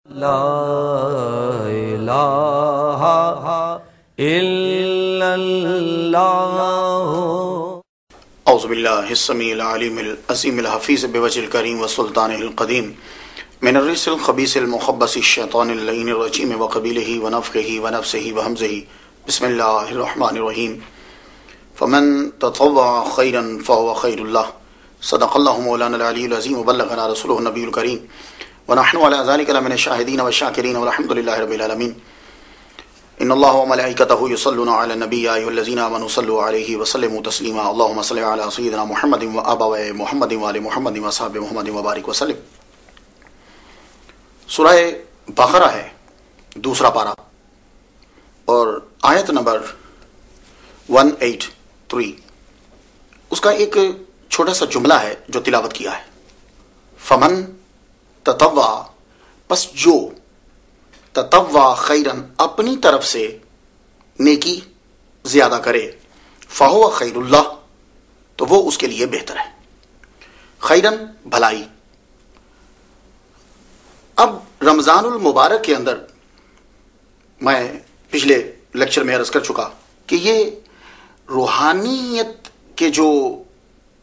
لا الہ الا اللہ. اعوذ باللہ السمیع العلیم العظیم الحفیظ بوجہ الکریم وسلطانہ القدیم من الرجس الخبیث المخبث الشیطان اللعین الرجیم وقبیلہ ونفخہ ونفسہ وہمزہ. بسم اللہ الرحمن الرحیم. فمن تطوع خیرا فهو خیر اللہ. صدق اللہ مولانا العلی العظیم وبلغنا رسولہ النبی الکریم ونحن علی ذلک لمن الشاہدین والشاکرین والحمد للہ رب العالمین. ان اللہ وملائکتہ یصلون علی النبی یا ایھا الذین آمنوا صلوا علیہ وسلموا تسلیما. اللهم صل علی سیدنا محمد وآباء محمد وآل محمد وصحاب محمد وبارک وسلم. سورہ بقرہ ہے، دوسرا پارہ اور آیت نمبر 183. اس کا ایک چھوٹا سا جملہ ہے جو تلاوت کیا ہے. فمن تطوع، پس جو تطوع خیرن اپنی طرف سے نیکی زیادہ کرے، فہو خیر اللہ، تو وہ اس کے لیے بہتر ہے. خیرن بھلائی. اب رمضان المبارک کے اندر میں پچھلے لیکچر میں عرض کر چکا کہ یہ روحانیت کے جو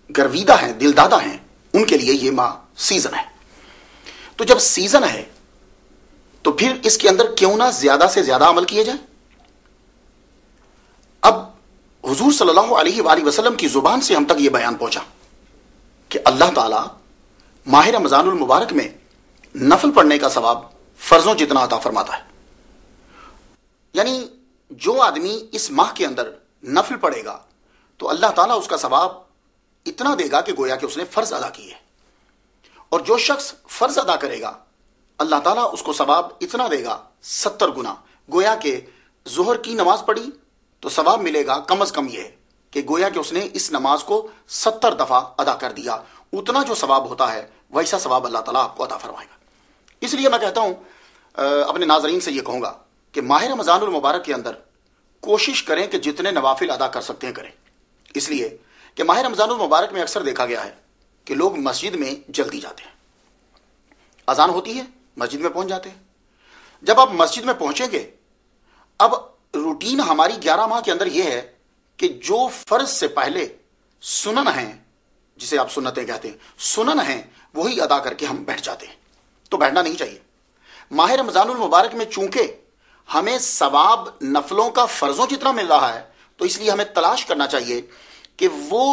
گرویدہ ہیں، دل دادا ہیں، ان کے لیے یہ ماہ سیزن ہے. تو جب سیزن ہے تو پھر اس کے اندر کیوں نہ زیادہ سے زیادہ عمل کیے جائیں. اب حضور صلی اللہ علیہ وآلہ وسلم کی زبان سے ہم تک یہ بیان پہنچا کہ اللہ تعالی ماہ رمضان المبارک میں نفل پڑھنے کا ثواب فرضوں جتنا عطا فرماتا ہے. یعنی جو آدمی اس ماہ کے اندر نفل پڑھے گا تو اللہ تعالیٰ اس کا ثواب اتنا دے گا کہ گویا کہ اس نے فرض ادا کی ہے. اور جو شخص فرض ادا کرے گا اللہ تعالیٰ اس کو ثواب اتنا دے گا 70 گنا. گویا کہ ظہر کی نماز پڑھی تو ثواب ملے گا کم از کم یہ ہے کہ گویا کہ اس نے اس نماز کو 70 دفعہ ادا کر دیا. اتنا جو ثواب ہوتا ہے ویسا ثواب اللہ تعالیٰ آپ کو عطا فرمائے گا. اس لیے میں کہتا ہوں، اپنے ناظرین سے یہ کہوں گا کہ ماہ رمضان المبارک کے اندر کوشش کریں کہ جتنے نوافل ادا کر سکتے ہیں کریں. اس لیے کہ ماہ رمضان المبارک میں اکثر دیکھا گیا ہے کہ لوگ مسجد میں جلدی جاتے ہیں. اذان ہوتی ہے، مسجد میں پہنچ جاتے ہیں. جب آپ مسجد میں پہنچیں گے، اب روٹین ہماری 11 ماہ کے اندر یہ ہے کہ جو فرض سے پہلے سنن ہیں، جسے آپ سنتیں کہتے ہیں، سنن ہیں، وہی ادا کر کے ہم بیٹھ جاتے ہیں. تو بیٹھنا نہیں چاہیے. ماہ رمضان المبارک میں چونکہ ہمیں ثواب نفلوں کا فرضوں جتنا مل رہا ہے، تو اس لیے ہمیں تلاش کرنا چاہیے کہ وہ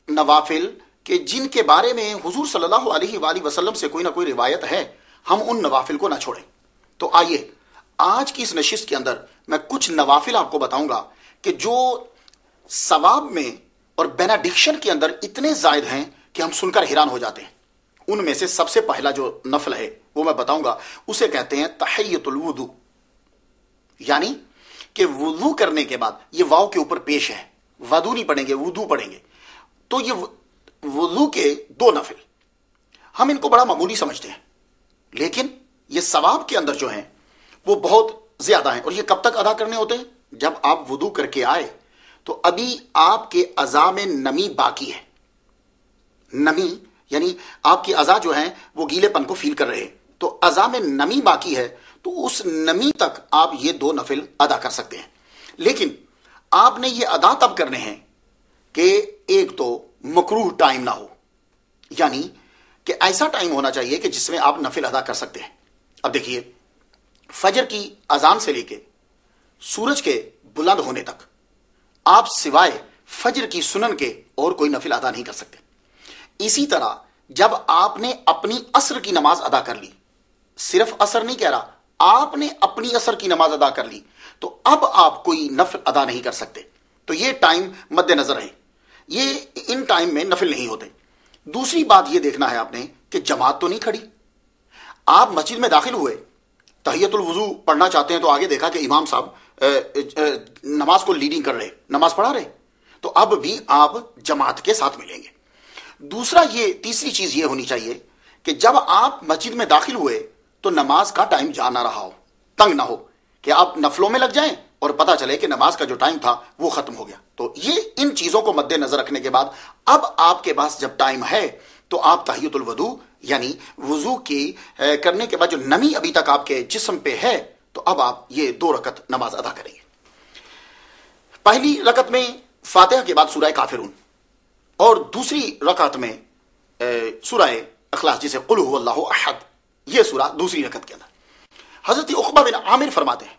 نوافل کہ جن کے بارے میں حضور صلی اللہ علیہ وآلہ وسلم سے کوئی نہ کوئی روایت ہے، ہم ان نوافل کو نہ چھوڑیں. تو آئیے آج کی اس نشست کے اندر میں کچھ نوافل آپ کو بتاؤں گا کہ جو ثواب میں اور بینیڈکشن کے اندر اتنے زائد ہیں کہ ہم سن کر حیران ہو جاتے ہیں. ان میں سے سب سے پہلا جو نفل ہے وہ میں بتاؤں گا، اسے کہتے ہیں تحیۃ الوضو. یعنی کہ وضو کرنے کے بعد، یہ واو کے اوپر پیش ہے، وضو نہیں پڑھیں گے، وضو پڑھیں گے. تو یہ وضو کے 2 نفل ہم ان کو بڑا معمولی سمجھتے ہیں، لیکن یہ ثواب کے اندر جو ہیں وہ بہت زیادہ ہیں. اور یہ کب تک ادا کرنے ہوتے ہیں؟ جب آپ وضو کر کے آئے تو ابھی آپ کے اعضاء میں نمی باقی ہے. نمی یعنی آپ کی اعضاء جو ہیں وہ گیلے پن کو فیل کر رہے ہیں، تو اعضاء میں نمی باقی ہے، تو اس نمی تک آپ یہ 2 نفل ادا کر سکتے ہیں. لیکن آپ نے یہ ادا تب کرنے ہیں کہ ایک تو مکروہ ٹائم نہ ہو، یعنی کہ ایسا ٹائم ہونا چاہیے کہ جس میں آپ نفل ادا کر سکتے ہیں. اب دیکھیے، فجر کی اذان سے لے کے سورج کے بلند ہونے تک آپ سوائے فجر کی سنن کے اور کوئی نفل ادا نہیں کر سکتے. اسی طرح جب آپ نے اپنی عصر کی نماز ادا کر لی، صرف عصر نہیں کہہ رہا، آپ نے اپنی عصر کی نماز ادا کر لی، تو اب آپ کوئی نفل ادا نہیں کر سکتے. تو یہ ٹائم مد نظر ہے، یہ ان ٹائم میں نفل نہیں ہوتے. دوسری بات یہ دیکھنا ہے آپ نے کہ جماعت تو نہیں کھڑی. آپ مسجد میں داخل ہوئے، تحیۃ الوضو پڑھنا چاہتے ہیں، تو آگے دیکھا کہ امام صاحب نماز کو لیڈنگ کر رہے، نماز پڑھا رہے، تو اب بھی آپ جماعت کے ساتھ ملیں گے. تیسری چیز یہ ہونی چاہیے کہ جب آپ مسجد میں داخل ہوئے تو نماز کا ٹائم جا نہ رہا ہو، تنگ نہ ہو کہ آپ نفلوں میں لگ جائیں اور پتہ چلے کہ نماز کا جو ٹائم تھا وہ ختم ہو گیا. تو یہ ان چیزوں کو مد نظر رکھنے کے بعد اب آپ کے پاس جب ٹائم ہے تو آپ تحیۃ الوضو یعنی وضو کی کرنے کے بعد جو نمی ابھی تک آپ کے جسم پہ ہے تو اب آپ یہ 2 رکعت نماز ادا کریں گے. پہلی رکعت میں فاتحہ کے بعد سورہ کافرون اور دوسری رکعت میں سورہ اخلاص جسے قل هو اللہ احد، یہ سورہ دوسری رکعت کے اندر. حضرت عقبہ بن عامر فرماتے ہیں،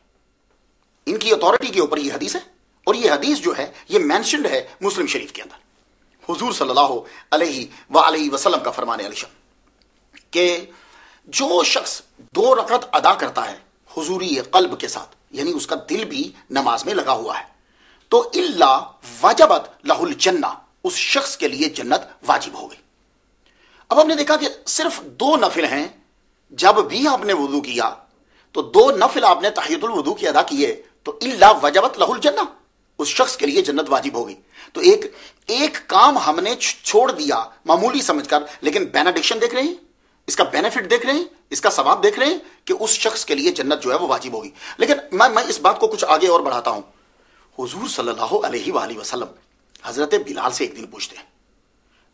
ان کی اتھارٹی کے اوپر یہ حدیث ہے، اور یہ حدیث جو ہے یہ مینشنڈ ہے مسلم شریف کے اندر. حضور صلی اللہ علیہ وآلہ وسلم کا فرمان علی شان کہ جو شخص 2 رکعت ادا کرتا ہے حضوری قلب کے ساتھ، یعنی اس کا دل بھی نماز میں لگا ہوا ہے، تو الا وجبت لہ الجنہ، اس شخص کے لیے جنت واجب ہو گئی. اب ہم نے دیکھا کہ صرف 2 نفل ہیں. جب بھی آپ نے وضو کیا تو 2 نفل آپ نے تحیۃ الوضو کی ادا کیے تو الا وجبت لہ الجنہ، اس شخص کے لیے جنت واجب ہو گئی. تو ایک کام ہم نے چھوڑ دیا معمولی سمجھ کر، لیکن بینیڈکشن دیکھ رہے ہیں، اس کا بینیفٹ دیکھ رہے ہیں، اس کا ثواب دیکھ رہے ہیں کہ اس شخص کے لیے جنت جو ہے وہ واجب ہوگی. لیکن میں اس بات کو کچھ آگے اور بڑھاتا ہوں. حضور صلی اللہ علیہ وآلہ وسلم حضرت بلال سے ایک دن پوچھتے ہیں،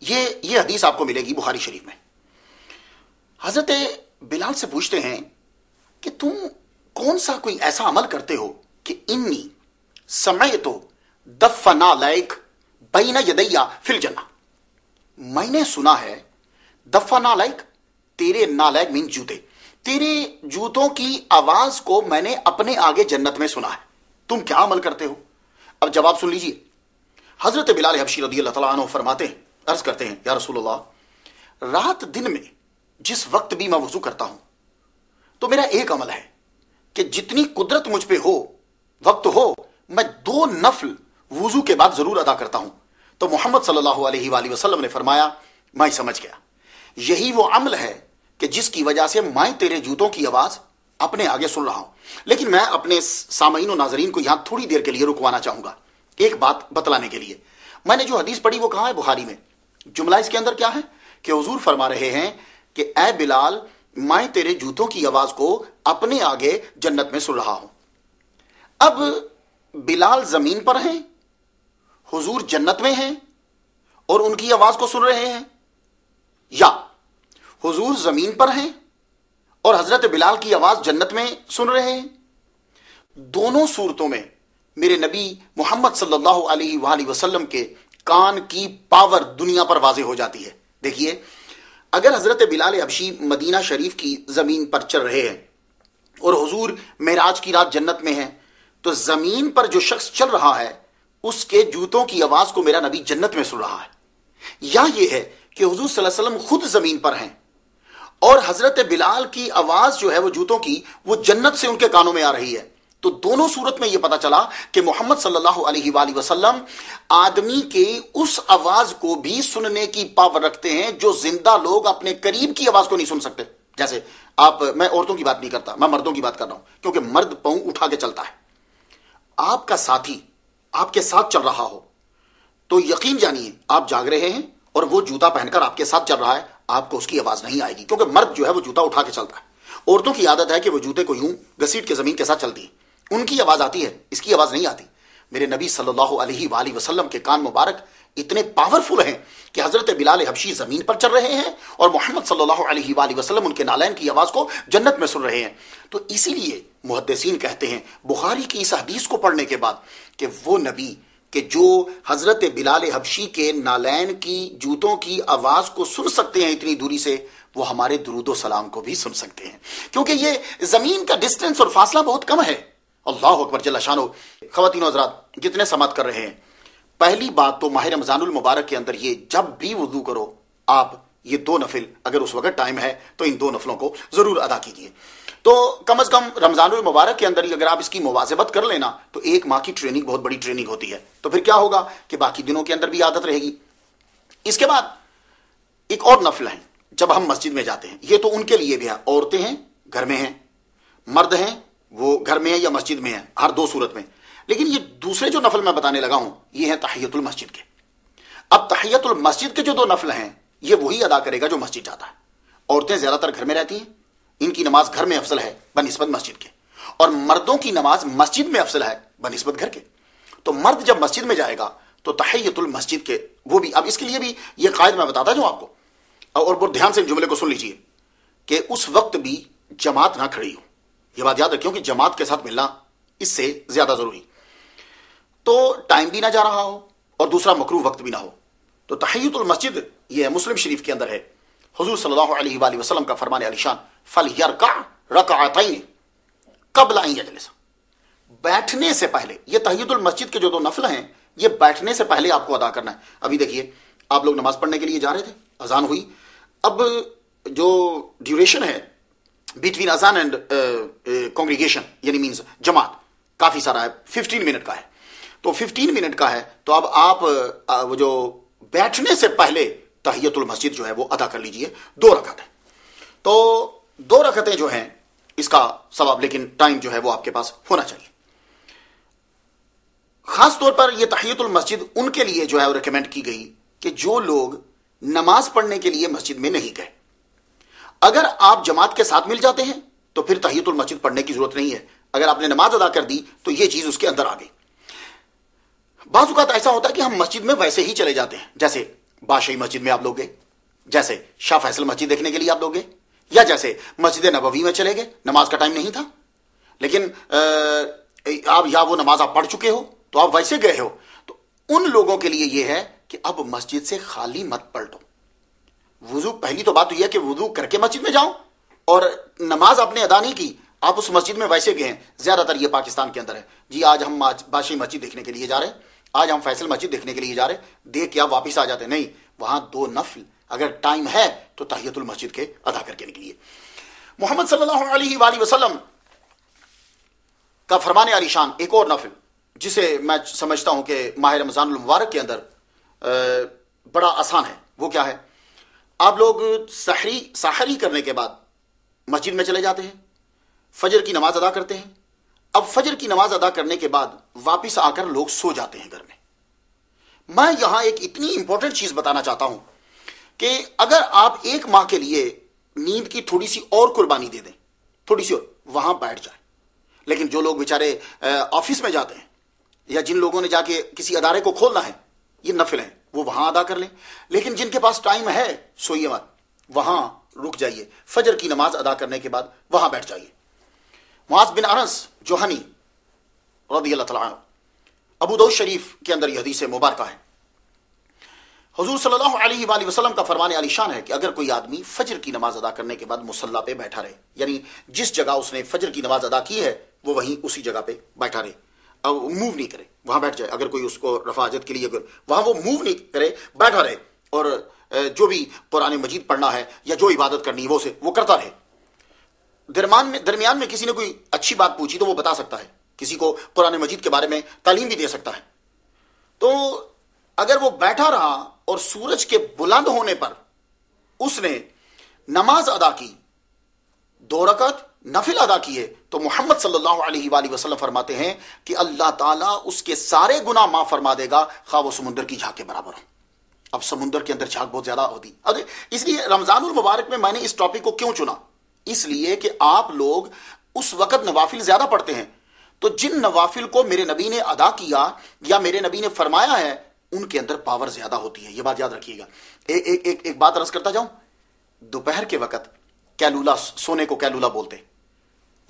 یہ حدیث آپ کو ملے گی بخاری شریف میں. حضرت بلال سے پوچھتے ہیں کہ تم کون سا کوئی ایسا عمل کرتے ہو کہ انی سمعت دفن علیک بین یدی فی الجنہ، میں نے سنا ہے دفن علیک، تیرے نالائک مین جوتے، تیرے جوتوں کی آواز کو میں نے اپنے آگے جنت میں سنا ہے، تم کیا عمل کرتے ہو؟ اب جواب سن لیجئے. حضرت بلال حبشی رضی اللہ تعالیٰ عنہ فرماتے ہیں، عرض کرتے ہیں، یا رسول اللہ، رات دن میں جس وقت بھی میں وضو کرتا ہوں تو میرا ایک عمل ہے کہ جتنی قدرت مجھ پہ ہو، وقت ہو، میں 2 نفل وضو کے بعد ضرور ادا کرتا ہوں. تو محمد صلی اللہ علیہ وآلہ وسلم نے فرمایا، میں سمجھ گیا، یہی وہ عمل ہے کہ جس کی وجہ سے میں تیرے جوتوں کی آواز اپنے آگے سن رہا ہوں. لیکن میں اپنے سامعین و ناظرین کو یہاں تھوڑی دیر کے لیے رکوانا چاہوں گا ایک بات بتلانے کے لیے. میں نے جو حدیث پڑھی وہ کہاں ہے؟ بخاری میں. جملہ اس کے اندر کیا ہے کہ حضور فرما رہے ہیں کہ اے بلال، میں تیرے جوتوں کی آواز کو اپنے آگے جنت میں سن رہا ہوں. اب بلال زمین پر ہیں، حضور جنت میں ہیں اور ان کی آواز کو سن رہے ہیں، یا حضور زمین پر ہیں اور حضرت بلال کی آواز جنت میں سن رہے ہیں؟ دونوں صورتوں میں میرے نبی محمد صلی اللہ علیہ وآلہ وسلم کے کان کی پاور دنیا پر واضح ہو جاتی ہے. دیکھیے، اگر حضرت بلال حبشی مدینہ شریف کی زمین پر چل رہے ہیں اور حضور معراج کی رات جنت میں ہیں، تو زمین پر جو شخص چل رہا ہے اس کے جوتوں کی آواز کو میرا نبی جنت میں سن رہا ہے. یا یہ ہے کہ حضور صلی اللہ علیہ وسلم خود زمین پر ہیں اور حضرت بلال کی آواز جو ہے وہ جوتوں کی وہ جنت سے ان کے کانوں میں آ رہی ہے. تو دونوں صورت میں یہ پتا چلا کہ محمد صلی اللہ علیہ وآلہ وسلم آدمی کے اس آواز کو بھی سننے کی پاور رکھتے ہیں جو زندہ لوگ اپنے قریب کی آواز کو نہیں سن سکتے. جیسے میں عورتوں کی بات نہیں کرتا، میں مردوں کی بات کر رہا ہوں، کیونکہ مرد پاؤں اٹھا کے چلتا ہے. آپ کا ساتھی آپ کے ساتھ چل رہا ہو تو یقین جانیے آپ جاگ رہے ہیں اور وہ جوتا پہن کر آپ کے ساتھ چل رہا ہے، آپ کو اس کی آواز نہیں آئے گی، کیونکہ مرد جو ہے وہ جوتا اٹھا کے چلتا ہے. عورتوں کی عادت ہے کہ وہ جوتے کو یوں گھسیٹ کے زمین کے ساتھ چلتی ہیں، ان کی آواز آتی ہے، اس کی آواز نہیں آتی. میرے نبی صلی اللہ علیہ وآلہ وسلم کے کان مبارک اتنے پاورفل ہیں کہ حضرت بلال حبشی زمین پر چل رہے ہیں اور محمد صلی اللہ علیہ وآلہ وسلم ان کے نالین کی آواز کو جنت میں سن رہے ہیں. تو اسی لیے محدثین کہتے ہیں بخاری کی اس حدیث کو پڑھنے کے بعد کہ وہ نبی کہ جو حضرت بلال حبشی کے نالین کی جوتوں کی آواز کو سن سکتے ہیں اتنی دوری سے، وہ ہمارے درود و سلام کو بھی سن سکتے ہیں، کیونکہ یہ زمین کا ڈسٹینس اور فاصلہ بہت کم ہے. اللہ اکبر جل شانہ. خواتین و حضرات جتنے سماعت کر رہے ہیں، پہلی بات تو ماہ رمضان المبارک کے اندر یہ جب بھی وضو کرو آپ یہ 2 نفل، اگر اس وقت ٹائم ہے تو ان 2 نفلوں کو ضرور ادا کیجیے. تو کم از کم رمضان المبارک کے اندر ہی اگر آپ اس کی مواظبت کر لینا تو 1 ماہ کی ٹریننگ بہت بڑی ٹریننگ ہوتی ہے. تو پھر کیا ہوگا کہ باقی دنوں کے اندر بھی عادت رہے گی. اس کے بعد ایک اور نفل ہے جب ہم مسجد میں جاتے ہیں، یہ تو ان کے لیے بھی ہے، عورتیں ہیں گھر میں ہیں، مرد ہیں وہ گھر میں ہیں یا مسجد میں ہیں، ہر 2 صورت میں. لیکن یہ دوسرے جو نفل میں بتانے لگا ہوں یہ ہیں تحیۃ المسجد کے. اب تحیۃ المسجد کے جو 2 نفل ہیں یہ وہی ادا کرے گا جو مسجد جاتا ہے. عورتیں زیادہ تر گھر میں رہتی ہیں، ان کی نماز گھر میں افضل ہے بنسبت مسجد کے، اور مردوں کی نماز مسجد میں افضل ہے بنسبت گھر کے. تو مرد جب مسجد میں جائے گا تو تحیۃ المسجد کے وہ بھی، اب اس کے لیے بھی یہ قائد میں بتاتا ہوں آپ کو اور بہت دھیان سے ان جملے کو سن لیجئے کہ اس وقت بھی جماعت نہ کھڑی ہو. یہ بات یاد رکھیے کہ جماعت کے ساتھ ملنا اس سے زیادہ ضروری. تو ٹائم بھی نہ جا رہا ہو اور دوسرا مکروہ وقت بھی نہ ہو. تو تحیۃ المسجد یہ مسلم شریف کے اندر ہے. حضور صلی اللہ علیہ وآلہ وسلم کا فرمان علی شان فَلْيَرْكَعْ رَكَعَتَيْنِ قَبْلَ أَنْ يَجْلِسَ. بیٹھنے سے پہلے یہ تحیۃ المسجد کے جو 2 نفل ہیں یہ بیٹھنے سے پہلے آپ کو ادا کرنا ہے. ابھی دیکھیے آپ لوگ نماز پڑھنے کے لیے جا رہے تھے, اذان ہوئی, اب جو ڈیوریشن ہے بٹوین اذان اینڈ کانگریگیشن یعنی مینز جماعت کافی سارا ہے, 15 منٹ کا ہے. تو 15 منٹ کا ہے تو اب آپ وہ جو بیٹھنے سے پہلے تحیۃ المسجد جو ہے وہ ادا کر لیجئے 2 رکعتیں. تو 2 رکعتیں جو ہیں اس کا ثواب, لیکن ٹائم جو ہے وہ آپ کے پاس ہونا چاہیے. خاص طور پر یہ تحیۃ المسجد ان کے لیے جو ہے وہ ریکمینڈ کی گئی کہ جو لوگ نماز پڑھنے کے لیے مسجد میں نہیں گئے. اگر آپ جماعت کے ساتھ مل جاتے ہیں تو پھر تحیۃ المسجد پڑھنے کی ضرورت نہیں ہے. اگر آپ نے نماز ادا کر دی تو یہ چیز اس کے اندر آ گئی. بعض اوقات ایسا ہوتا ہے کہ ہم مسجد میں ویسے ہی چلے جاتے ہیں, جیسے بادشاہی مسجد میں آپ لوگ گئے, جیسے شاہ فیصل مسجد دیکھنے کے لیے آپ لوگ گئے, یا جیسے مسجد نبوی میں چلے گئے, نماز کا ٹائم نہیں تھا لیکن آپ یا وہ نماز آپ پڑھ چکے ہو تو آپ ویسے گئے ہو. تو ان لوگوں کے لیے یہ ہے کہ اب مسجد سے خالی مت پلٹو. وضو, پہلی تو بات تو یہ ہے کہ وضو کر کے مسجد میں جاؤ, اور نماز آپ نے ادا نہیں کی, آپ اس مسجد میں ویسے گئے ہیں. زیادہ تر یہ پاکستان کے اندر ہے, جی آج ہم بادشاہی مسجد دیکھنے کے لیے جا رہے ہیں, آج ہم فیصل مسجد دیکھنے کے لیے جا رہے ہیں, دیکھ کے آپ واپس آ جاتے ہیں. نہیں, وہاں 2 نفل اگر ٹائم ہے تو تحیۃ المسجد کے ادا کر کے نکلیے. محمد صلی اللہ علیہ وآلہ وسلم کا فرمان علی شان ایک اور نفل جسے میں سمجھتا ہوں کہ ماہ رمضان المبارک کے اندر بڑا آسان ہے, وہ کیا ہے؟ آپ لوگ سحری کرنے کے بعد مسجد میں چلے جاتے ہیں, فجر کی نماز ادا کرتے ہیں. اب فجر کی نماز ادا کرنے کے بعد واپس آ کر لوگ سو جاتے ہیں گھر میں. میں یہاں ایک اتنی امپورٹنٹ چیز بتانا چاہتا ہوں کہ اگر آپ 1 ماہ کے لیے نیند کی تھوڑی سی اور قربانی دے دیں, تھوڑی سی اور, وہاں بیٹھ جائیں. لیکن جو لوگ بیچارے آفس میں جاتے ہیں یا جن لوگوں نے جا کے کسی ادارے کو کھولنا ہے, یہ نفل ہیں, وہ وہاں ادا کر لیں. لیکن جن کے پاس ٹائم ہے سوئیے مت, وہاں رک جائیے, فجر کی نماز ادا کرنے کے بعد وہاں بیٹھ جائیے. معاذ بن انس جوہنی رضی اللہ تعالیٰ عنہ, ابو داؤد شریف کے اندر یہ حدیث مبارکہ ہے. حضور صلی اللہ علیہ وآلہ وسلم کا فرمان علی شان ہے کہ اگر کوئی آدمی فجر کی نماز ادا کرنے کے بعد مصلی پہ بیٹھا رہے, یعنی جس جگہ اس نے فجر کی نماز ادا کی ہے وہ وہیں اسی جگہ پہ بیٹھا رہے, اب موو نہیں کرے, وہاں بیٹھ جائے. اگر کوئی اس کو رفاجت کے لیے اگر وہاں وہ موو نہیں کرے, بیٹھا رہے, اور جو بھی قرآن مجید پڑھنا ہے یا جو عبادت کرنی ہے وہ کرتا رہے. درمیان میں کسی نے کوئی اچھی بات پوچھی تو وہ بتا سکتا ہے, کسی کو قرآن مجید کے بارے میں تعلیم بھی دے سکتا ہے. تو اگر وہ بیٹھا رہا اور سورج کے بلند ہونے پر اس نے نماز ادا کی, 2 رکعت نفل ادا کیے, تو محمد صلی اللہ علیہ وآلہ وسلم فرماتے ہیں کہ اللہ تعالیٰ اس کے سارے گناہ معاف فرما دے گا, خواہ وہ سمندر کی جھاگ کے برابر ہو. اب سمندر کے اندر جھاگ بہت زیادہ ہوتی. اس لیے رمضان المبارک میں میں نے اس ٹاپک کو کیوں چنا, اس لیے کہ آپ لوگ اس وقت نوافل زیادہ پڑھتے ہیں, تو جن نوافل کو میرے نبی نے ادا کیا یا میرے نبی نے فرمایا ہے ان کے اندر پاور زیادہ ہوتی ہے. یہ بات یاد رکھیے گا. ایک بات عرض کرتا جاؤں, دوپہر کے وقت کیلولا, سونے کو کیلولا بولتے,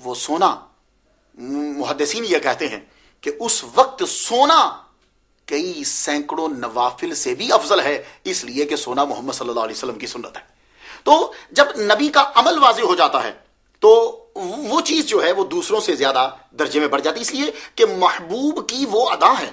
وہ سونا محدثین یہ کہتے ہیں کہ اس وقت سونا کئی سینکڑوں نوافل سے بھی افضل ہے, اس لیے کہ سونا محمد صلی اللہ علیہ وسلم کی سنت ہے. تو جب نبی کا عمل واضح ہو جاتا ہے تو وہ چیز جو ہے وہ دوسروں سے زیادہ درجے میں بڑھ جاتی, اس لیے کہ محبوب کی وہ ادا ہے,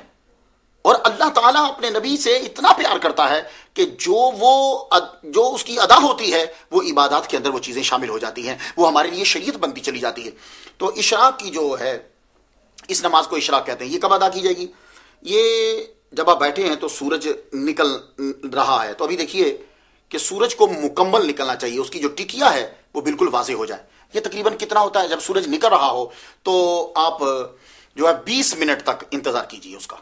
اور اللہ تعالیٰ اپنے نبی سے اتنا پیار کرتا ہے کہ جو اس کی ادا ہوتی ہے وہ عبادات کے اندر وہ چیزیں شامل ہو جاتی ہیں, وہ ہمارے لیے شریعت بنتی چلی جاتی ہے. تو اشراق کی جو ہے, اس نماز کو اشراق کہتے ہیں. یہ کب ادا کی جائے گی؟ یہ جب آپ بیٹھے ہیں تو سورج نکل رہا ہے, تو ابھی دیکھیے کہ سورج کو مکمل نکلنا چاہیے, اس کی جو ٹکیا ہے وہ بالکل واضح ہو جائے. یہ تقریباً کتنا ہوتا ہے, جب سورج نکل رہا ہو تو آپ جو ہے 20 منٹ تک انتظار کیجیے اس کا.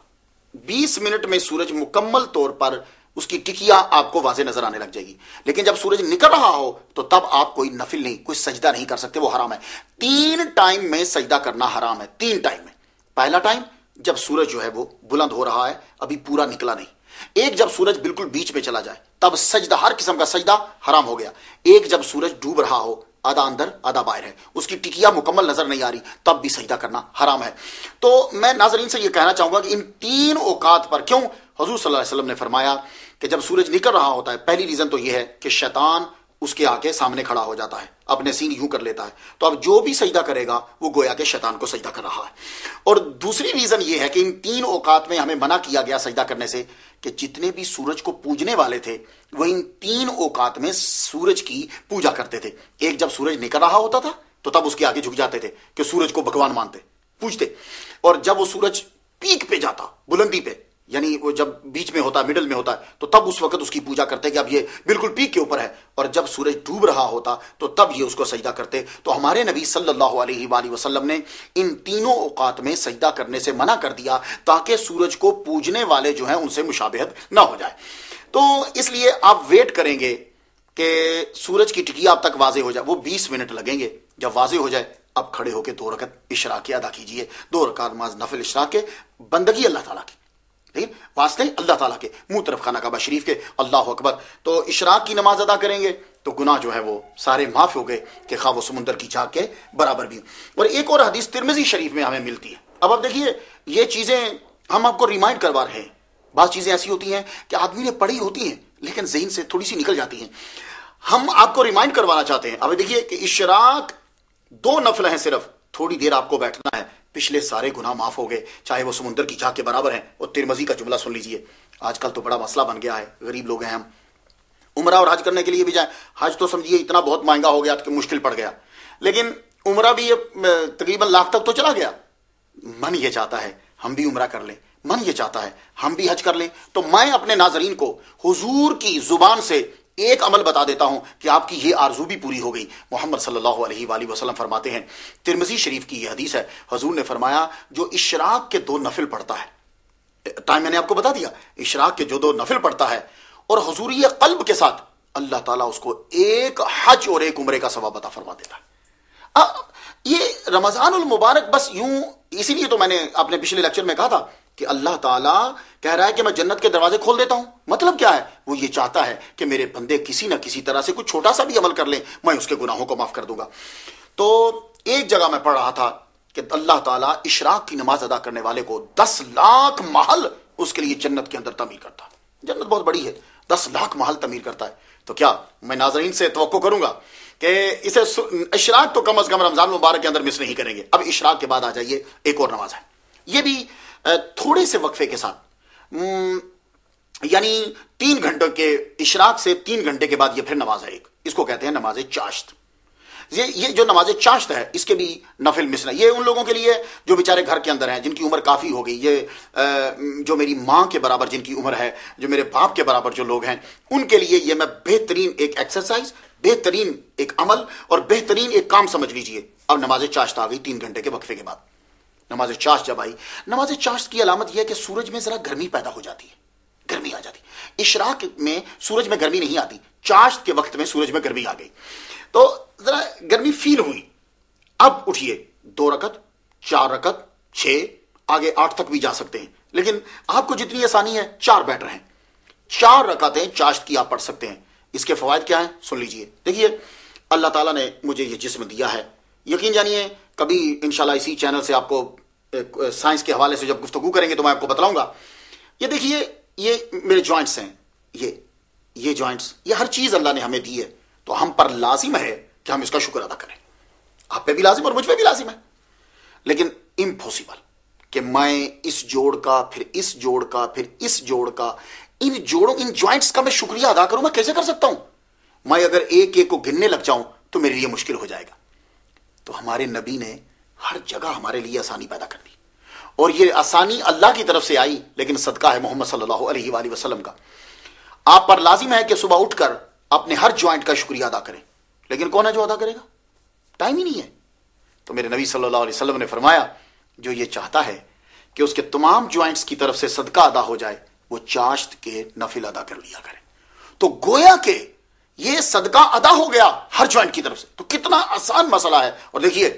20 منٹ میں سورج مکمل طور پر اس کی ٹکیا آپ کو واضح نظر آنے لگ جائے گی. لیکن جب سورج نکل رہا ہو تو تب آپ کوئی نفل نہیں, کوئی سجدہ نہیں کر سکتے, وہ حرام ہے. 3 ٹائم میں سجدہ کرنا حرام ہے, 3 ٹائم میں. پہلا ٹائم جب سورج جو ہے وہ بلند ہو رہا ہے, ابھی پورا نکلا نہیں. ایک جب سورج بالکل بیچ میں چلا جائے, تب سجدہ، ہر قسم کا سجدہ حرام ہو گیا۔ ایک جب سورج ڈوب رہا ہو، آدھا اندر آدھا باہر ہے، اس کی ٹکیا مکمل نظر نہیں آ رہی، تب بھی سجدہ کرنا حرام ہے۔ تو میں ناظرین سے یہ کہنا چاہوں گا کہ ان تین اوقات پر کیوں حضور صلی اللہ علیہ وسلم نے فرمایا کہ جب سورج نکل رہا ہوتا ہے، پہلی ریزن تو یہ ہے کہ شیطان اس کے آگے سامنے کھڑا ہو جاتا ہے، اپنے سین یوں کر لیتا ہے، تو اب جو بھی سجدہ کرے گا وہ گویا کہ شیطان کو سجدہ کر رہا ہے۔ اور دوسری ریزن یہ ہے کہ ان تین اوقات میں ہمیں منع کیا گیا سجدہ کرنے سے کہ جتنے بھی سورج کو پوجنے والے تھے وہ ان تین اوقات میں سورج کی پوجا کرتے تھے۔ ایک جب سورج نکل رہا ہوتا تھا تو تب اس کے آگے جھک جاتے تھے کہ سورج کو بھگوان مانتے، پوجتے، اور جب وہ سورج پیک پہ جاتا، بلندی پہ، یعنی وہ جب بیچ میں ہوتا ہے، مڈل میں ہوتا ہے، تو تب اس وقت اس کی پوجا کرتے کہ اب یہ بالکل پیک کے اوپر ہے، اور جب سورج ڈوب رہا ہوتا تو تب یہ اس کو سجدہ کرتے۔ تو ہمارے نبی صلی اللہ علیہ وآلہ وسلم نے ان تینوں اوقات میں سجدہ کرنے سے منع کر دیا تاکہ سورج کو پوجنے والے جو ہیں ان سے مشابہت نہ ہو جائے۔ تو اس لیے آپ ویٹ کریں گے کہ سورج کی ٹکیا اب تک واضح ہو جائے، وہ 20 منٹ لگیں گے، جب واضح ہو جائے اب کھڑے ہو کے 2 رکعت اشراق ادا کیجئے، 2 رکعت نماز نفل اشراق کے، بندگی اللہ تعالیٰ کی، لیکن واسطے اللہ تعالیٰ کے، منہ طرف خانہ کعبہ شریف کے، اللہ اکبر۔ تو اشراق کی نماز ادا کریں گے تو گناہ جو ہے وہ سارے معاف ہو گئے کہ خواہ وہ سمندر کی جھاگ کے برابر بھی۔ اور ایک اور حدیث ترمذی شریف میں ہمیں ملتی ہے۔ اب آپ دیکھیے یہ چیزیں ہم آپ کو ریمائنڈ کروا رہے ہیں، بعض چیزیں ایسی ہوتی ہیں کہ آدمی نے پڑھی ہوتی ہیں لیکن ذہن سے تھوڑی سی نکل جاتی ہیں، ہم آپ کو ریمائنڈ کروانا چاہتے ہیں۔ اب دیکھیے کہ اشراق 2 نفل ہیں، صرف تھوڑی دیر آپ کو بیٹھنا ہے، پچھلے سارے گناہ معاف ہو گئے، چاہے وہ سمندر کی جھاگ کے برابر ہیں۔ اور ترمذی کا جملہ سن لیجئے، آج کل تو بڑا مسئلہ بن گیا ہے، غریب لوگ ہیں ہم، عمرہ اور حج کرنے کے لیے بھی جائیں، حج تو سمجھیے اتنا بہت مہنگا ہو گیا کہ مشکل پڑ گیا، لیکن عمرہ بھی تقریباً لاکھ تک تو چلا گیا۔ من یہ چاہتا ہے ہم بھی عمرہ کر لیں، من یہ چاہتا ہے ہم بھی حج کر لیں۔ تو میں اپنے ناظرین کو حضور کی زبان سے ایک عمل بتا دیتا ہوں کہ آپ کی یہ آرزو بھی پوری ہو گئی۔ محمد صلی اللہ علیہ وآلہ وسلم فرماتے ہیں، ترمذی شریف کی یہ حدیث ہے، حضور نے فرمایا جو اشراق کے 2 نفل پڑھتا ہے، ٹائم میں نے آپ کو بتا دیا، اشراق کے جو 2 نفل پڑھتا ہے اور حضوری قلب کے ساتھ، اللہ تعالیٰ اس کو ایک حج اور ایک عمرے کا ثواب عطا فرما دیتا ہے۔ یہ رمضان المبارک بس یوں، اسی لیے تو میں نے اپنے پچھلے لیکچر میں کہا تھا کہ اللہ تعالیٰ کہہ رہا ہے کہ میں جنت کے دروازے کھول دیتا ہوں۔ مطلب کیا ہے؟ وہ یہ چاہتا ہے کہ میرے بندے کسی نہ کسی طرح سے کچھ چھوٹا سا بھی عمل کر لیں، میں اس کے گناہوں کو معاف کر دوں گا۔ تو ایک جگہ میں پڑھ رہا تھا کہ اللہ تعالیٰ اشراق کی نماز ادا کرنے والے کو 10 لاکھ محل اس کے لیے جنت کے اندر تعمیر کرتا ہے۔ جنت بہت بڑی ہے، 10 لاکھ محل تعمیر کرتا ہے۔ تو کیا میں ناظرین سے توقع کروں گا کہ اسے اشراق تو کم از کم رمضان مبارک کے اندر مس نہیں کریں گے۔ اب اشراق کے بعد آ جائیے، ایک اور نماز ہے، یہ بھی تھوڑے سے وقفے کے ساتھ، یعنی 3 گھنٹوں کے، اشراق سے 3 گھنٹے کے بعد یہ پھر نماز ہے ایک، اس کو کہتے ہیں نماز چاشت۔ یہ جو نماز چاشت ہے اس کے بھی نفل مثلا، یہ ان لوگوں کے لیے جو بیچارے گھر کے اندر ہیں، جن کی عمر کافی ہو گئی، یہ جو میری ماں کے برابر جن کی عمر ہے، جو میرے باپ کے برابر جو لوگ ہیں، ان کے لیے یہ میں بہترین ایک ایکسرسائز، بہترین ایک عمل اور بہترین ایک کام سمجھ لیجئے۔ اب نماز چاشت آ گئی 3 گھنٹے کے وقفے کے بعد۔ نماز چاشت جب آئی، نماز چاشت کی علامت یہ ہے کہ سورج میں ذرا گرمی پیدا ہو جاتی ہے، گرمی آ جاتی ہے۔ اشراق میں سورج میں گرمی نہیں آتی، چاشت کے وقت میں سورج میں گرمی آ گئی، تو ذرا گرمی فیل ہوئی۔ اب اٹھیے، 2 رکعت، 4 رکعت، 6، آگے 8 تک بھی جا سکتے ہیں، لیکن آپ کو جتنی آسانی ہے 4 بیٹر ہیں، 4 رکعتیں چاشت کی آپ پڑھ سکتے ہیں۔ اس کے فوائد کیا ہیں سن لیجئے۔ دیکھیے اللہ تعالیٰ نے مجھے یہ جسم دیا ہے، یقین جانیے کبھی انشاءاللہ اسی چینل سے آپ کو سائنس کے حوالے سے جب گفتگو کریں گے تو میں آپ کو بتلاؤں گا۔ یہ دیکھیے یہ میرے جوائنٹس ہیں، یہ جوائنٹس، یہ ہر چیز اللہ نے ہمیں دی ہے، تو ہم پر لازم ہے کہ ہم اس کا شکر ادا کریں۔ آپ پہ بھی لازم اور مجھ پہ بھی لازم ہے، لیکن امپوسیبل کہ میں اس جوڑ کا، پھر اس جوڑ کا، پھر اس جوڑ کا، ان جوڑوں، ان جوائنٹس کا میں شکریہ ادا کروں، میں کیسے کر سکتا ہوں؟ میں اگر ایک ایک کو گننے لگ جاؤں تو میرے لیے مشکل ہو جائے گا۔ تو ہمارے نبی نے ہر جگہ ہمارے لیے آسانی پیدا کر دی، اور یہ آسانی اللہ کی طرف سے آئی، لیکن صدقہ ہے محمد صلی اللہ علیہ وآلہ وسلم کا۔ آپ پر لازم ہے کہ صبح اٹھ کر اپنے ہر جوائنٹ کا شکریہ ادا کریں، لیکن کون ہے جو ادا کرے گا؟ ٹائم ہی نہیں ہے۔ تو میرے نبی صلی اللہ علیہ وسلم نے فرمایا جو یہ چاہتا ہے کہ اس کے تمام جوائنٹس کی طرف سے صدقہ ادا ہو جائے، وہ چاشت کے نفل ادا کر لیا کرے۔ تو گویا کہ یہ صدقہ ادا ہو گیا ہر جوائنٹ کی طرف سے، تو کتنا آسان مسئلہ ہے۔ اور دیکھیے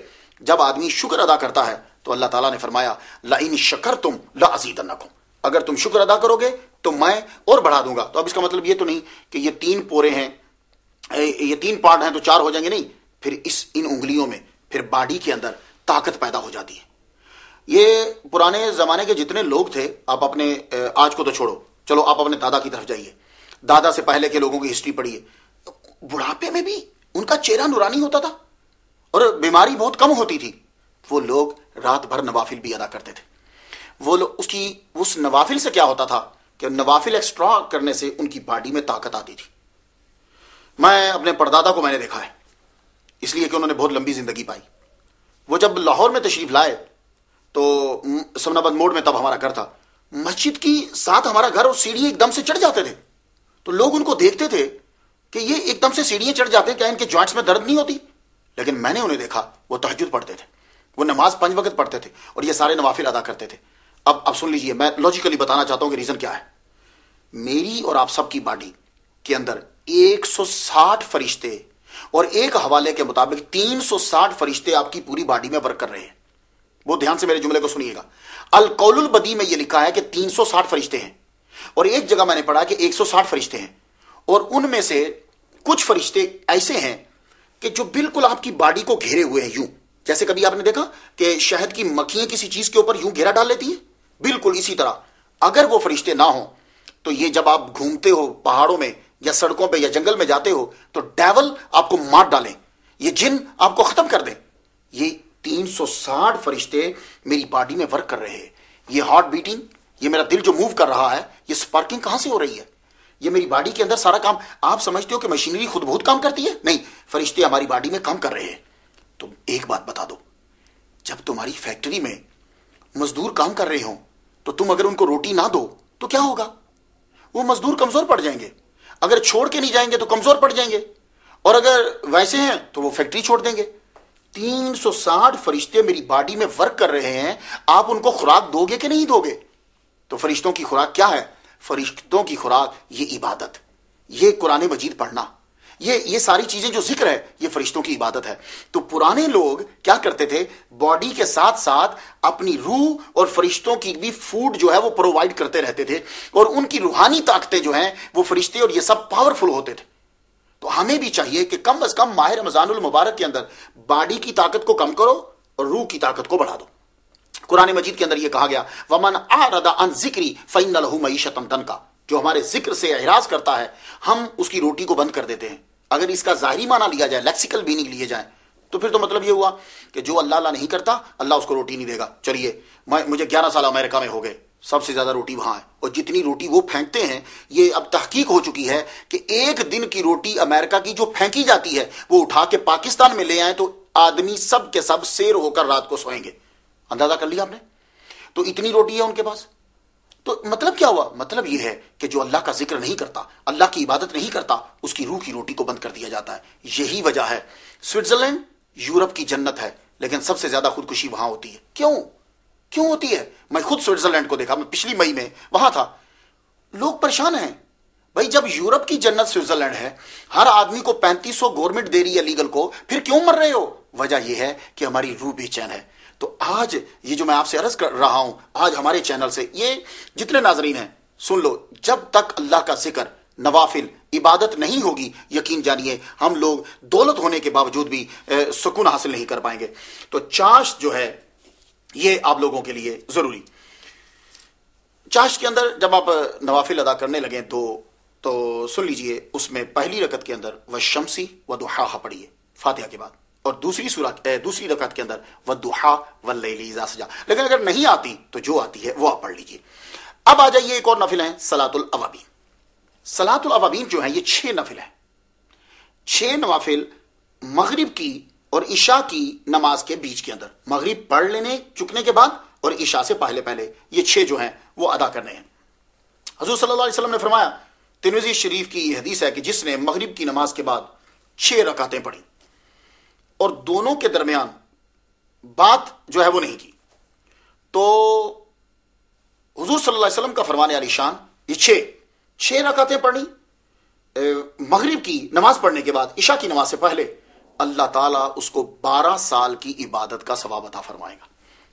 جب آدمی شکر ادا کرتا ہے تو اللہ تعالیٰ نے فرمایا لَئِن شَكَرْتُمْ لَأَزِيدَنَّكُمْ، اگر تم شکر ادا کرو گے تو میں اور بڑھا دوں گا. تو اب اس کا مطلب یہ تو نہیں کہ یہ 3 پورے ہیں، یہ 3 پارٹ ہیں تو 4 ہو جائیں گے، نہیں. پھر ان انگلیوں میں پھر باڈی کے اندر طاقت پیدا ہو جاتی ہے. یہ پرانے زمانے کے جتنے لوگ تھے، آپ اپنے آج کو تو چھوڑو، چلو آپ اپنے دادا کی طرف جائیے، دادا سے پہلے کے لوگوں کی ہسٹری پڑھیے. بڑھاپے میں بھی ان کا چہرہ نورانی ہوتا تھا اور بیماری بہت کم ہوتی تھی. وہ لوگ رات بھر نوافل بھی ادا کرتے تھے. وہ لوگ اس نوافل سے کیا ہوتا تھا کہ نوافل ایکسٹرا کرنے سے ان کی باڈی میں طاقت آتی تھی. میں اپنے پردادا کو میں نے دیکھا ہے، اس لیے کہ انہوں نے بہت لمبی زندگی پائی. وہ جب لاہور میں تشریف لائے تو سمناباد موڑ میں تب ہمارا گھر تھا، مسجد کی ساتھ ہمارا گھر، اور سیڑھی ایک دم سے چڑھ جاتے تھے. تو لوگ ان کو دیکھتے تھے کہ یہ ایک دم سے سیڑھیاں چڑھ جاتے ہیں، کیا ان کے جوائنٹس میں درد نہیں ہوتی؟ لیکن میں نے انہیں دیکھا، وہ تہجد پڑھتے تھے، وہ نماز 5 وقت پڑھتے تھے، اور یہ سارے نوافل ادا کرتے تھے. اب سن لیجئے، میں لاجیکلی بتانا چاہتا ہوں کہ ریزن کیا ہے. میری اور آپ سب کی باڈی کے اندر 160 فرشتے، اور ایک حوالے کے مطابق 360 فرشتے آپ کی پوری باڈی میں ورک کر رہے ہیں. بہت دھیان سے میرے جملے کو سنیے گا. القول البدی میں یہ لکھا ہے کہ 360 فرشتے ہیں، اور ایک جگہ میں نے پڑھا کہ 160 فرشتے ہیں، اور ان میں سے کچھ فرشتے ایسے ہیں کہ جو بالکل آپ کی باڈی کو گھیرے ہوئے ہیں، یوں جیسے کبھی آپ نے دیکھا کہ شہد کی مکھیاں کسی چیز کے اوپر یوں گھیرا ڈال لیتی ہیں، بالکل اسی طرح. اگر وہ فرشتے نہ ہوں تو یہ جب آپ گھومتے ہو پہاڑوں میں یا سڑکوں پہ یا جنگل میں جاتے ہو تو ڈیول آپ کو مار ڈالیں، یہ جن آپ کو ختم کر دیں. یہ 360 فرشتے میری باڈی میں ورک کر رہے ہیں. یہ ہارٹ بیٹنگ، یہ میرا دل جو موو کر رہا ہے، یہ سپارکنگ کہاں سے ہو رہی ہے؟ یہ میری باڈی کے اندر سارا کام. آپ سمجھتے ہو کہ مشینری خود بہت کام کرتی ہے؟ نہیں، فرشتے ہماری باڈی میں کام کر رہے ہیں. تو ایک بات بتا دو، جب تمہاری فیکٹری میں مزدور کام کر رہے ہوں تو تم اگر ان کو روٹی نہ دو تو کیا ہوگا؟ وہ مزدور کمزور پڑ جائیں گے. اگر چھوڑ کے نہیں جائیں گے تو کمزور پڑ جائیں گے، اور اگر ویسے ہیں تو وہ فیکٹری چھوڑ دیں گے. 360 فرشتے میری باڈی میں ورک کر رہے ہیں، آپ ان کو خوراک دو گے کہ نہیں دو گے؟ تو فرشتوں کی خوراک کیا ہے؟ فرشتوں کی خوراک یہ عبادت، یہ قرآن مجید پڑھنا، یہ ساری چیزیں جو ذکر ہے، یہ فرشتوں کی عبادت ہے. تو پرانے لوگ کیا کرتے تھے؟ باڈی کے ساتھ ساتھ اپنی روح اور فرشتوں کی بھی فوڈ جو ہے وہ پرووائڈ کرتے رہتے تھے، اور ان کی روحانی طاقتیں جو ہیں وہ فرشتے اور یہ سب پاورفل ہوتے تھے. تو ہمیں بھی چاہیے کہ کم از کم ماہ رمضان المبارک کے اندر باڈی کی طاقت کو کم کرو اور روح کی طاقت کو بڑھا دو. قرآن مجید کے اندر یہ کہا گیا وَمَنْ أَعْرَضَ عَنْ ذِكْرِي فَإِنَّ لَهُ مَعِيشَةً ضَنْكًا. جو ہمارے ذکر سے اعراض کرتا ہے ہم اس کی روٹی کو بند کر دیتے ہیں. اگر اس کا ظاہری معنی لیا جائے، لیکسیکل میننگ لیے جائیں، تو پھر تو مطلب یہ ہوا کہ جو اللہ نہیں کرتا، اللہ اس کو روٹی نہیں دے گا. چلیے، مجھے 11 سال امریکہ میں ہو گئے، سب سے زیادہ روٹی وہاں ہے، اور جتنی روٹی وہ پھینکتے ہیں، یہ اب تحقیق ہو چکی ہے کہ ایک دن کی روٹی امریکہ کی جو پھینکی جاتی ہے وہ اٹھا کے پاکستان میں لے آئیں تو آدمی سب کے سب سیر ہو کر رات کو سوئیں گے. اندازہ کر لیا آپ نے؟ تو اتنی روٹی ہے ان کے پاس. تو مطلب کیا ہوا؟ مطلب یہ ہے کہ جو اللہ کا ذکر نہیں کرتا، اللہ کی عبادت نہیں کرتا، اس کی روح کی روٹی کو بند کر دیا جاتا ہے. یہی وجہ ہے سوئٹزرلینڈ یورپ کی جنت ہے، لیکن سب سے زیادہ خودکشی وہاں ہوتی ہے. کیوں ہوتی ہے؟ میں خود سوئٹزرلینڈ کو دیکھا، میں پچھلی مئی میں وہاں تھا. لوگ پریشان ہیں. بھائی جب یورپ کی جنت سوئٹزرلینڈ ہے، ہر آدمی کو 3500 گورنمنٹ دے رہی ہے لیگل کو، پھر کیوں مر رہے ہو؟ وجہ یہ ہے کہ ہماری روح بے چین ہے. تو آج یہ جو میں آپ سے عرض کر رہا ہوں، آج ہمارے چینل سے یہ جتنے ناظرین ہیں سن لو، جب تک اللہ کا ذکر، نوافل، عبادت نہیں ہوگی، یقین جانیے ہم لوگ دولت ہونے کے باوجود بھی سکون حاصل نہیں کر پائیں گے. تو چاشت جو ہے یہ آپ لوگوں کے لیے ضروری. چاشت کے اندر جب آپ نوافل ادا کرنے لگیں تو سن لیجئے، اس میں پہلی رکعت کے اندر والشمسی وضحاہا پڑھیے فاتحہ کے بعد، اور دوسری رکعت کے اندر والضحا واللیل اذا سجا. لیکن اگر نہیں آتی تو جو آتی ہے وہ آپ پڑھ لیجئے. اب آ جائیے، ایک اور نفل ہیں صلاۃ الاوابین. صلاۃ الاوابین جو ہیں یہ 6 نفل ہیں. 6 نوافل مغرب کی اور عشاء کی نماز کے بیچ کے اندر، مغرب پڑھ لینے چکنے کے بعد اور عشاء سے پہلے یہ 6 جو ہیں وہ ادا کرنے ہیں. حضور صلی اللہ علیہ وسلم نے فرمایا، ترمذی شریف کی یہ حدیث ہے کہ جس نے مغرب کی نماز کے بعد 6 رکعتیں پڑھی اور دونوں کے درمیان بات جو ہے وہ نہیں کی، تو حضور صلی اللہ علیہ وسلم کا فرمان علی شان، یہ 6 رکعتیں پڑھی مغرب کی نماز پڑھنے کے بعد عشاء کی نماز سے پہلے، اللہ تعالیٰ اس کو 12 سال کی عبادت کا ثواب عطا فرمائے گا.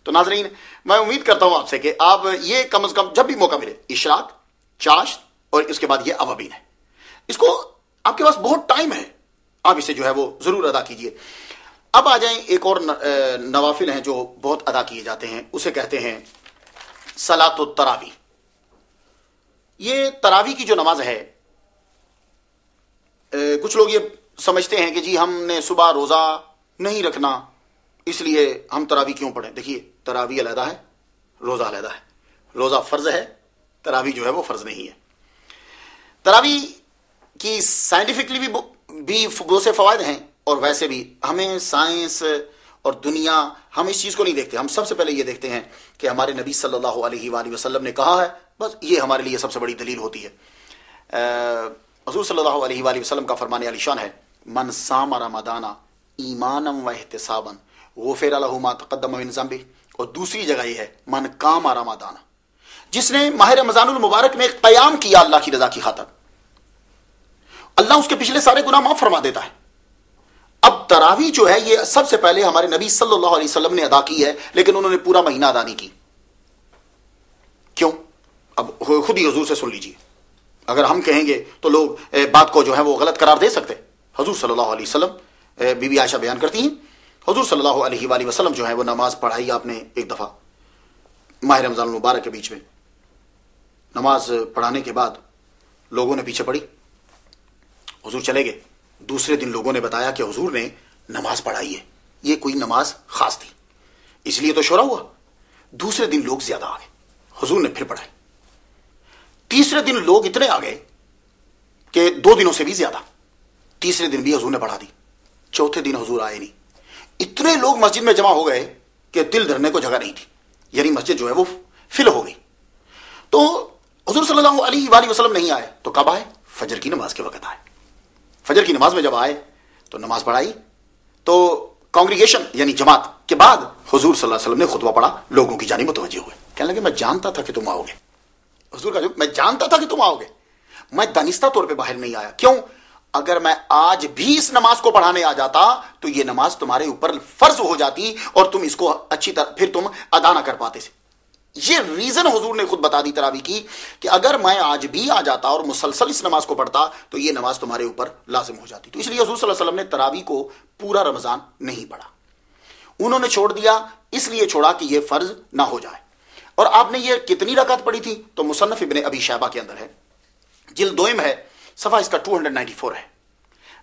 تو ناظرین، میں امید کرتا ہوں آپ سے کہ آپ یہ کم از کم جب بھی موقع ملے، اشراق، چاشت اور اس کے بعد یہ اوابین ہے. اس کو آپ کے پاس بہت ٹائم ہے, آپ اسے جو ہے وہ ضرور ادا کیجئے. اب آ جائیں, ایک اور نوافل ہیں جو بہت ادا کیے جاتے ہیں, اسے کہتے ہیں صلاۃ التراویح. یہ تراویح کی جو نماز ہے, کچھ لوگ یہ سمجھتے ہیں کہ جی ہم نے صبح روزہ نہیں رکھنا اس لیے ہم تراویح کیوں پڑھیں. دیکھیے تراویح علیحدہ ہے, روزہ علیحدہ ہے. روزہ فرض ہے, تراویح جو ہے وہ فرض نہیں ہے. تراویح کی سائنٹیفکلی بھی بہت سے فوائد ہیں, اور ویسے بھی ہمیں سائنس اور دنیا ہم اس چیز کو نہیں دیکھتے. ہم سب سے پہلے یہ دیکھتے ہیں کہ ہمارے نبی صلی اللہ علیہ وآلہ وسلم نے کہا ہے, بس یہ ہمارے لیے سب سے بڑی دلیل ہوتی ہے. حضور صلی اللہ علیہ وآلہ وسلم کا فرمان علی شان ہے, من صام رمضان ایمانا و احتسابا غفر له ما تقدم من ذنبه. اور دوسری جگہ یہ ہے من قام رمضان, جس نے ماہ رمضان المبارک میں قیام کیا اللہ کی رضا کی خاطر, اللہ اس کے پچھلے سارے گناہ معاف فرما دیتا ہے. اب تراویح جو ہے یہ سب سے پہلے ہمارے نبی صلی اللہ علیہ وسلم نے ادا کی ہے, لیکن انہوں نے پورا مہینہ ادا نہیں کی. کیوں؟ اب خود ہی حضور سے سن لیجیے. اگر ہم کہیں گے تو لوگ بات کو جو ہے وہ غلط قرار دے سکتے. حضور صلی اللہ علیہ وسلم, بی بی عائشہ بیان کرتی ہیں, حضور صلی اللہ علیہ وآلہ وسلم جو ہے وہ نماز پڑھائی آپ نے ایک دفعہ ماہ رمضان المبارک کے بیچ میں. نماز پڑھانے کے بعد لوگوں نے پیچھے پڑھی, حضور چلے گئے. دوسرے دن لوگوں نے بتایا کہ حضور نے نماز پڑھائی ہے, یہ کوئی نماز خاص تھی اس لیے تو شورا ہوا. دوسرے دن لوگ زیادہ آ گئے, حضور نے پھر پڑھائی. تیسرے دن لوگ اتنے آ گئے کہ 2 دنوں سے بھی زیادہ. تیسرے دن بھی حضور نے پڑھا دی. چوتھے دن حضور آئے نہیں. اتنے لوگ مسجد میں جمع ہو گئے کہ دل دھرنے کو جگہ نہیں تھی, یعنی مسجد جو ہے وہ فل ہو گئی. تو حضور صلی اللہ علیہ وآلہ وسلم نہیں آئے تو کب آئے؟ فجر کی نماز کے وقت آئے. فجر کی نماز میں جب آئے تو نماز پڑھائی, تو کانگریگیشن یعنی جماعت کے بعد حضور صلی اللہ علیہ وسلم نے خطبہ پڑھا, لوگوں کی جانب متوجہ ہوئے. کہنے لگے میں جانتا تھا کہ تم آؤ گے. حضور کا جواب, میں جانتا تھا کہ تم آؤ گے, میں دانستہ طور پہ باہر نہیں آیا. کیوں؟ اگر میں آج بھی اس نماز کو پڑھانے آ جاتا تو یہ نماز تمہارے اوپر فرض ہو جاتی اور تم اس کو اچھی طرح پھر تم ادا نہ کر پاتے سے. یہ ریزن حضور نے خود بتا دی تراویح کی کہ اگر میں آج بھی آ جاتا اور مسلسل اس نماز کو پڑھتا تو یہ نماز تمہارے اوپر لازم ہو جاتی. تو اس لیے حضور صلی اللہ علیہ وسلم نے تراویح کو پورا رمضان نہیں پڑھا. انہوں نے چھوڑ دیا, اس لیے چھوڑا کہ یہ فرض نہ ہو جائے. اور آپ نے یہ کتنی رکعت پڑھی تھی؟ تو مصنف ابن ابی شیبہ کے اندر ہے, جلد 2 ہے, صفحہ اس کا 294 ہے.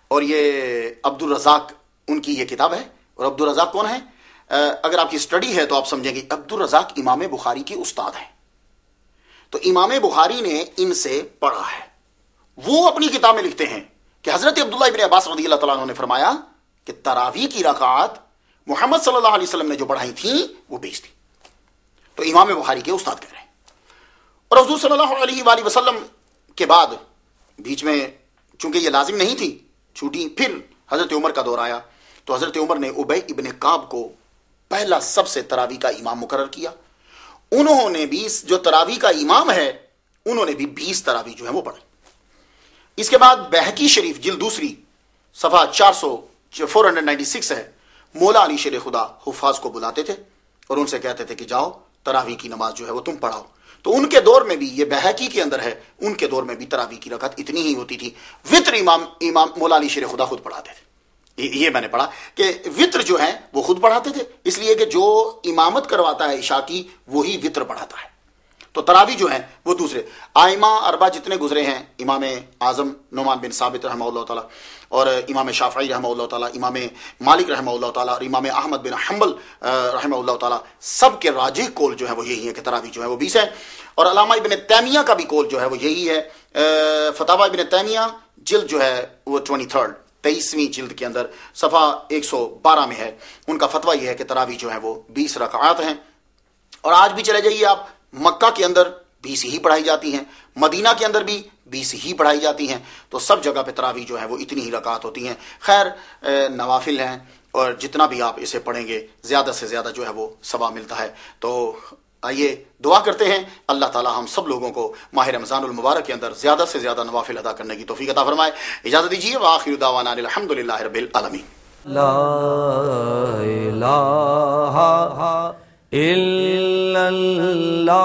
اور یہ عبد الرزاق ان کی یہ کتاب ہے. اور عبد الرزاق کون ہے؟ اگر آپ کی اسٹڈی ہے تو آپ سمجھیں گے عبد الرزاق امام بخاری کے استاد ہیں. تو امام بخاری نے ان سے پڑھا ہے. وہ اپنی کتاب میں لکھتے ہیں کہ حضرت عبداللہ ابن عباس رضی اللہ تعالیٰ عنہ نے فرمایا کہ تراویح کی رکعات محمد صلی اللہ علیہ وسلم نے جو پڑھائی تھیں وہ 20 تھی. تو امام بخاری کے استاد کہہ رہے ہیں. اور حضور صلی اللہ علیہ وآلہ وسلم کے بعد بیچ میں چونکہ یہ لازم نہیں تھی چھوٹی, پھر حضرت عمر کا دور آیا تو حضرت عمر نے ابی ابن کعب کو پہلا سب سے تراویح کا امام مقرر کیا. انہوں نے بھی جو تراویح کا امام ہے انہوں نے بھی 20 تراویح جو ہے وہ پڑھی. اس کے بعد بہقی شریف جلد 2 صفحہ 496 ہے. مولا علی شیر خدا حفاظ کو بلاتے تھے اور ان سے کہتے تھے کہ جاؤ تراویح کی نماز جو ہے وہ تم پڑھاؤ. تو ان کے دور میں بھی, یہ بہقی کے اندر ہے, ان کے دور میں بھی تراویح کی رکعت اتنی ہی ہوتی تھی. وطر امام مولا علی شیر خدا خود پڑھاتے تھے. یہ میں نے پڑھا کہ وطر جو ہے وہ خود پڑھاتے تھے, اس لیے کہ جو امامت کرواتا ہے عشاء کی وہی وطر پڑھاتا ہے. تو تراویح جو ہیں وہ دوسرے آئمہ اربعہ جتنے گزرے ہیں, امام اعظم نعمان بن ثابت رحمہ اللہ تعالیٰ, اور امام شافعی رحمہ اللہ تعالیٰ, امام مالک رحمہ اللہ تعالیٰ, اور امام احمد بن حنبل رحمہ اللہ تعالیٰ, سب کے راجح قول جو ہے وہ یہی ہے کہ تراویح جو ہے وہ 20 ہے. اور علامہ ابن تیمیہ کا بھی قول جو ہے وہ یہی ہے. فتاوی ابن تیمیہ جلد جو ہے وہ 23ویں جلد کے اندر صفحہ 112 میں ہے. ان کا فتویٰ یہ ہے کہ تراویح جو ہے وہ 20 رکعات ہیں. اور آج بھی چلے جائیے آپ, مکہ کے اندر 20 ہی پڑھائی جاتی ہیں, مدینہ کے اندر بھی 20 ہی پڑھائی جاتی ہیں. تو سب جگہ پہ تراویح جو ہے وہ اتنی ہی رکعات ہوتی ہیں. خیر نوافل ہیں اور جتنا بھی آپ اسے پڑھیں گے زیادہ سے زیادہ جو ہے وہ ثواب ملتا ہے. تو آئیے دعا کرتے ہیں اللہ تعالی ہم سب لوگوں کو ماہ رمضان المبارک کے اندر زیادہ سے زیادہ نوافل ادا کرنے کی توفیق عطا فرمائے. اجازت دیجیے, وآخر دعوانا الحمدللہ رب العالمین. لا الہ الا اللہ